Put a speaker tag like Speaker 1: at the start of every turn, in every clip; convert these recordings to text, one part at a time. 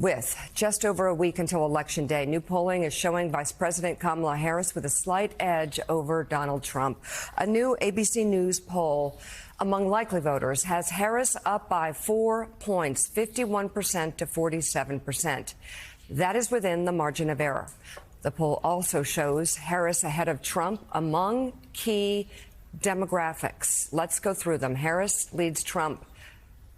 Speaker 1: With just over a week until Election Day, new polling is showing Vice President Kamala Harris with a slight edge over Donald Trump. A new ABC News poll among likely voters has Harris up by 4 points, 51% to 47%. That is within the margin of error. The poll also shows Harris ahead of Trump among key demographics. Let's go through them. Harris leads Trump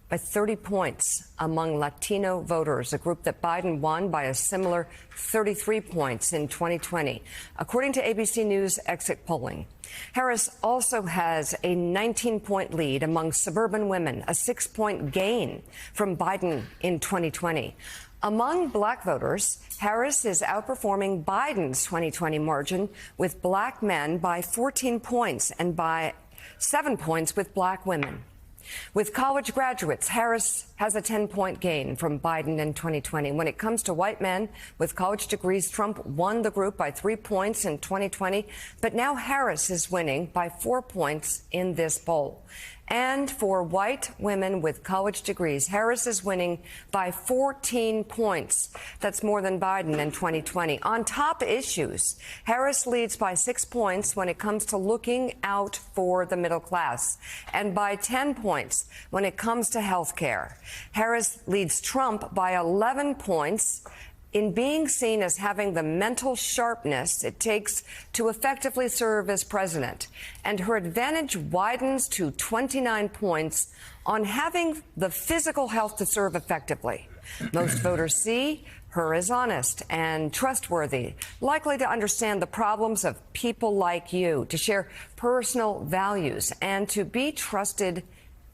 Speaker 1: by 30 points among Latino voters, a group that Biden won by a similar 33 points in 2020, according to ABC News exit polling. Harris also has a 19-point lead among suburban women, a 6-point gain from Biden in 2020. Among black voters, Harris is outperforming Biden's 2020 margin with black men by 14 points and by 7 points with black women. With college graduates, Harris has a 10-point gain from Biden in 2020. When it comes to white men with college degrees, Trump won the group by 3 points in 2020, but now Harris is winning by 4 points in this poll. And for white women with college degrees, Harris is winning by 14 points. That's more than Biden in 2020. On top issues, Harris leads by 6 points when it comes to looking out for the middle class, and by 10 points when it comes to health care. Harris leads Trump by 11 points in being seen as having the mental sharpness it takes to effectively serve as president. And her advantage widens to 29 points on having the physical health to serve effectively. Most voters see her as honest and trustworthy, likely to understand the problems of people like you, to share personal values, and to be trusted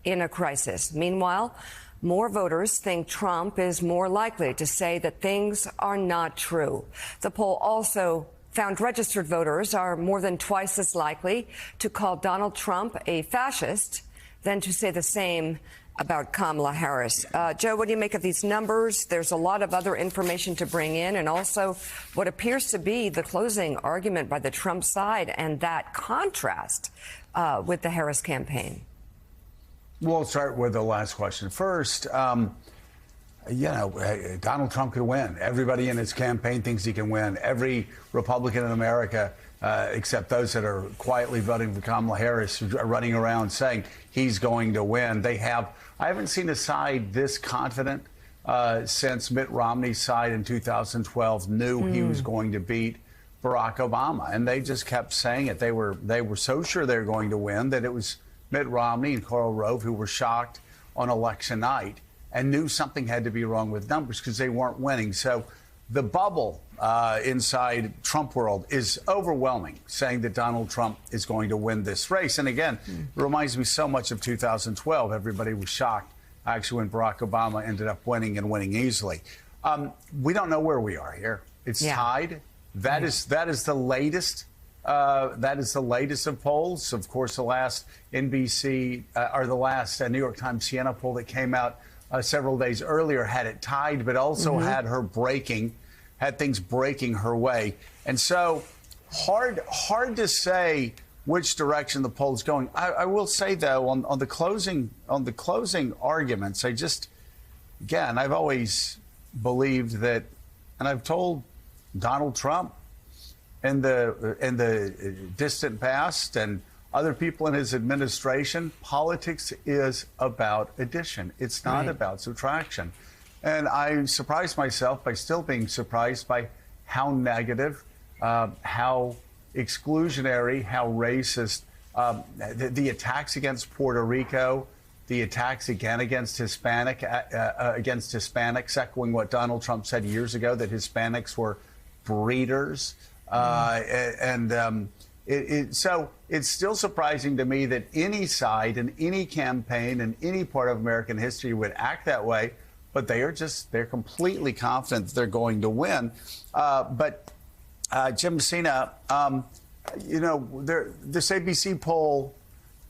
Speaker 1: in a crisis. Meanwhile, more voters think Trump is more likely to say that things are not true. The poll also found registered voters are more than twice as likely to call Donald Trump a fascist than to say the same about Kamala Harris. Joe, what do you make of these numbers? There's a lot of other information to bring in, and also what appears to be the closing argument by the Trump side and that contrast with the Harris campaign.
Speaker 2: We'll start with the last question first. Donald Trump could win. Everybody in his campaign thinks he can win. Every Republican in America, except those that are quietly voting for Kamala Harris, are running around saying he's going to win. I haven't seen a side this confident since Mitt Romney's side in 2012 knew he was going to beat Barack Obama. And they just kept saying it. They were so sure they were going to win that it was Mitt Romney and Karl Rove who were shocked on election night and knew something had to be wrong with numbers because they weren't winning. So the bubble inside Trump world is overwhelming, saying that Donald Trump is going to win this race. And again, it reminds me so much of 2012. Everybody was shocked, actually, when Barack Obama ended up winning and winning easily. We don't know where we are here. It's tied. That is the latest. That is the latest of polls. Of course, the last NBC or the last New York Times Siena poll that came out several days earlier had it tied, but also had things breaking her way. And so hard to say which direction the poll's going. I will say, though, on the closing arguments, I've always believed that, and I've told Donald Trump in the distant past and other people in his administration, politics is about addition. It's not about subtraction. And I surprised myself by still being surprised by how negative, how exclusionary, how racist the attacks against Puerto Rico, the attacks again against Hispanics, echoing what Donald Trump said years ago, that Hispanics were breeders. So it's still surprising to me that any side in any campaign in any part of American history would act that way, but they're completely confident that they're going to win. But Jim Messina, this ABC poll,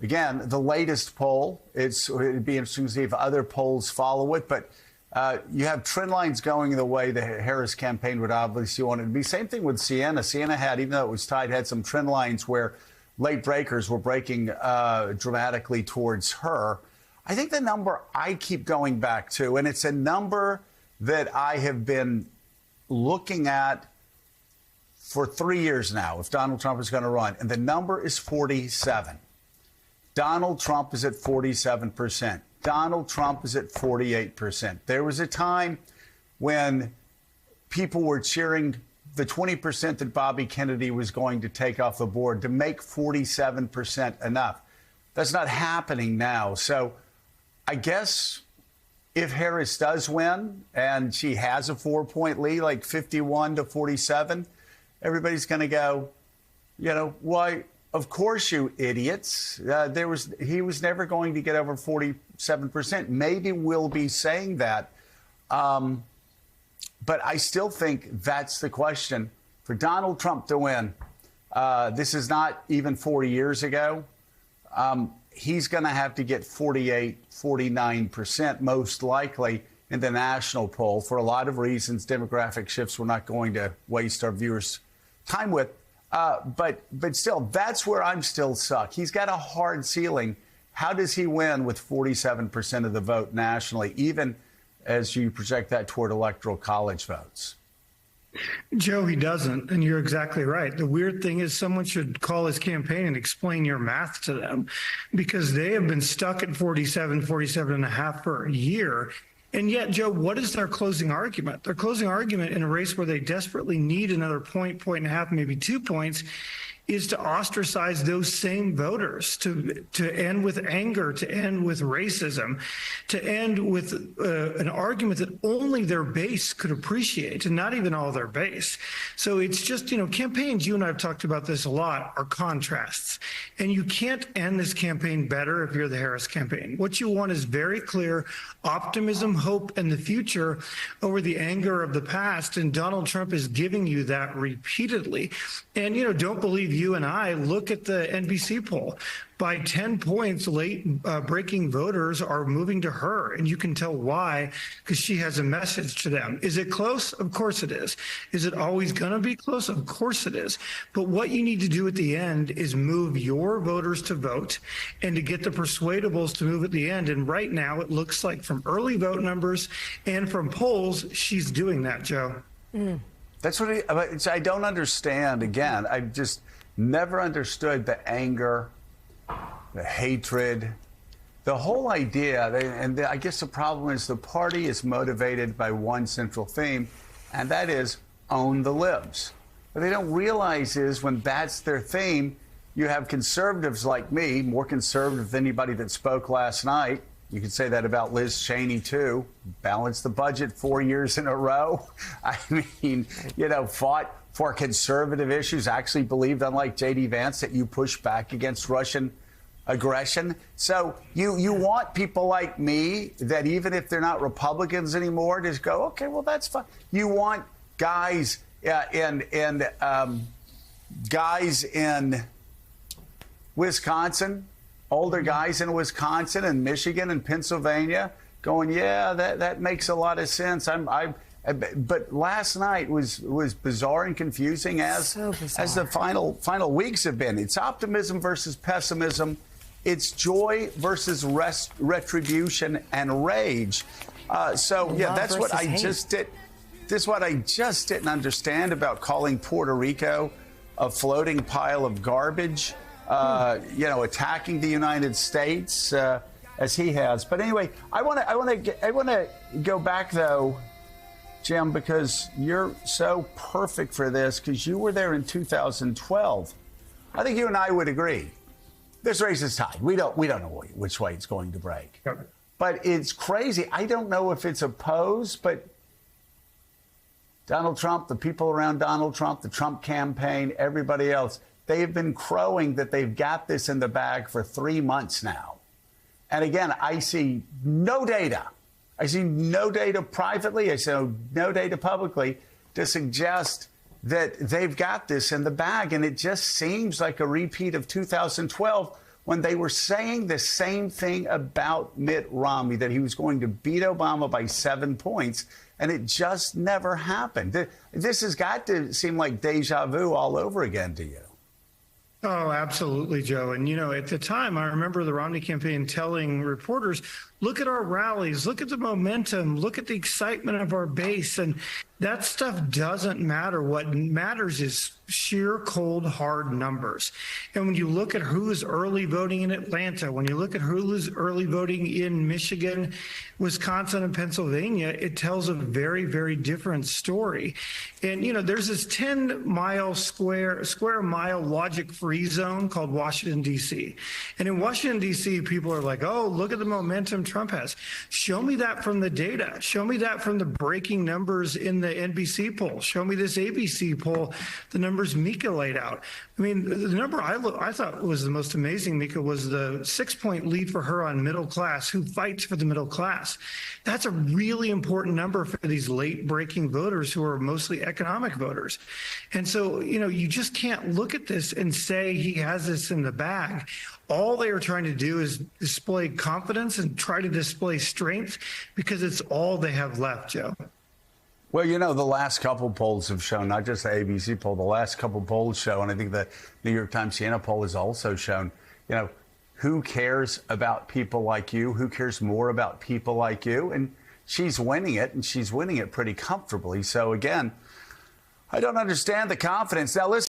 Speaker 2: again, the latest poll, it'd be interesting to see if other polls follow it, but you have trend lines going the way the Harris campaign would obviously want it to be. Same thing with Siena. Siena had, even though it was tied, had some trend lines where late breakers were breaking dramatically towards her. I think the number I keep going back to, and it's a number that I have been looking at for 3 years now, if Donald Trump is going to run, and the number is 47. Donald Trump is at 47%. Donald Trump is at 48%. There was a time when people were cheering the 20% that Bobby Kennedy was going to take off the board to make 47% enough. That's not happening now. So I guess if Harris does win and she has a 4-point lead, like 51 to 47, everybody's going to go, you know, why? Of course, you idiots. He was never going to get over 47%. Maybe we'll be saying that. But I still think that's the question. For Donald Trump to win, this is not even 40 years ago. He's going to have to get 48, 49% most likely in the national poll for a lot of reasons, demographic shifts we're not going to waste our viewers' time with. But still, that's where I'm still stuck. He's got a hard ceiling. How does he win with 47% of the vote nationally, even as you project that toward electoral college votes?
Speaker 3: Joe, he doesn't, and you're exactly right. The weird thing is someone should call his campaign and explain your math to them, because they have been stuck at 47 and a half for a year. And yet, Joe, what is their closing argument? Their closing argument in a race where they desperately need another point and a half, maybe 2 points, is to ostracize those same voters, to end with anger, to end with racism, to end with an argument that only their base could appreciate, and not even all their base. So it's just, you know, campaigns, you and I have talked about this a lot, are contrasts. And you can't end this campaign better if you're the Harris campaign. What you want is very clear optimism, hope, and the future over the anger of the past. And Donald Trump is giving you that repeatedly. And, you know, don't believe you and I. Look at the NBC poll. By 10 points, late breaking voters are moving to her. And you can tell why, because she has a message to them. Is it close? Of course it is. Is it always going to be close? Of course it is. But what you need to do at the end is move your voters to vote and to get the persuadables to move at the end. And right now, it looks like from early vote numbers and from polls, she's doing that, Joe.
Speaker 2: That's what I don't understand. Again, I just never understood the anger, the hatred, the whole idea. I guess the problem is the party is motivated by one central theme, and that is own the libs. What they don't realize is when that's their theme, you have conservatives like me, more conservative than anybody that spoke last night. You could say that about Liz Cheney, too. Balanced the budget 4 years in a row. I mean, you know, fought for conservative issues, actually believed, unlike J.D. Vance, that you push back against Russian aggression. So you want people like me that even if they're not Republicans anymore, just go, okay, well, that's fine. You want guys guys in Wisconsin, older guys in Wisconsin and Michigan and Pennsylvania going, yeah, that makes a lot of sense. But last night was bizarre and confusing, as the final weeks have been. It's optimism versus pessimism. It's joy versus retribution and rage. So yeah, that's what I just did. This is what I just didn't understand about calling Puerto Rico a floating pile of garbage. You know, attacking the United States as he has. But anyway, I want to go back though, Jim, because you're so perfect for this, because you were there in 2012. I think you and I would agree. This race is tied. We don't know which way it's going to break.
Speaker 3: Yep.
Speaker 2: But it's crazy. I don't know if it's a pose, but Donald Trump, the people around Donald Trump, the Trump campaign, everybody else, they have been crowing that they've got this in the bag for 3 months now. And again, I see no data. I see no data privately. I see no data publicly to suggest that they've got this in the bag. And it just seems like a repeat of 2012 when they were saying the same thing about Mitt Romney, that he was going to beat Obama by 7 points. And it just never happened. This has got to seem like deja vu all over again to you.
Speaker 3: Oh, absolutely, Joe. And, at the time, I remember the Romney campaign telling reporters, look at our rallies, look at the momentum, look at the excitement of our base. And that stuff doesn't matter. What matters is sheer cold, hard numbers. And when you look at who's early voting in Atlanta, when you look at who's early voting in Michigan, Wisconsin, and Pennsylvania, it tells a very, very different story. And, there's this 10-mile square mile logic-free zone called Washington, D.C. And in Washington, D.C., people are like, oh, look at the momentum Trump has. Show me that from the data. Show me that from the breaking numbers in the NBC poll. Show me this ABC poll, the numbers Mika laid out. I mean, the number I thought was the most amazing, Mika, was the 6-point lead for her on middle class, who fights for the middle class. That's a really important number for these late breaking voters who are mostly economic voters. And so, you just can't look at this and say he has this in the bag. All they are trying to do is display confidence and try to display strength because it's all they have left, Joe.
Speaker 2: Well, the last couple polls have shown, not just the ABC poll, the last couple polls show, and I think the New York Times Siena poll has also shown, who cares about people like you? Who cares more about people like you? And she's winning it, and she's winning it pretty comfortably. So, again, I don't understand the confidence. Now, listen.